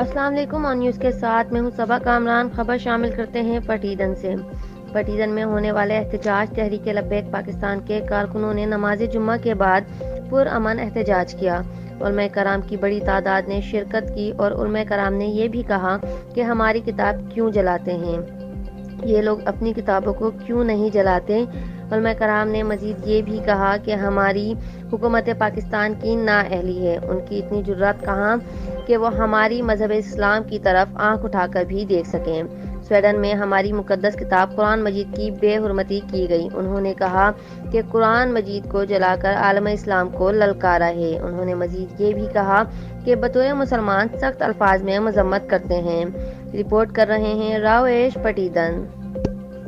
السلام علیکم، آن نیوز کے ساتھ میں ہوں صبا کامران۔ خبر شامل کرتے ہیں پٹیدن سے۔ پٹیدن میں ہونے والے احتجاج تحریک لبیک پاکستان کے کارکنوں نے نماز جمعہ کے بعد پرامن احتجاج کیا۔ علماء کرام کی بڑی تعداد نے شرکت کی اور علماء کرام نے یہ بھی کہا کہ ہماری کتاب کیوں جلاتے ہیں، یہ لوگ اپنی کتابوں کو کیوں نہیں جلاتے۔ علماء کرام نے مزید یہ بھی کہا کہ ہماری حکومت پاکستان کی نااہلی ہے، ان کی اتنی جرات کہاں کہ وہ ہماری مذہب اسلام کی طرف آنکھ اٹھا کر بھی دیکھ سکیں۔ سویڈن میں ہماری مقدس کتاب قرآن مجید کی بے حرمتی کی گئی۔ انہوں نے کہا کہ قرآن مجید کو جلا کر عالم اسلام کو للکارا ہے۔ انہوں نے مزید یہ بھی کہا کہ بطور مسلمان سخت الفاظ میں مذمت کرتے ہیں۔ رپورٹ کر رہے ہیں راویش پٹیدن۔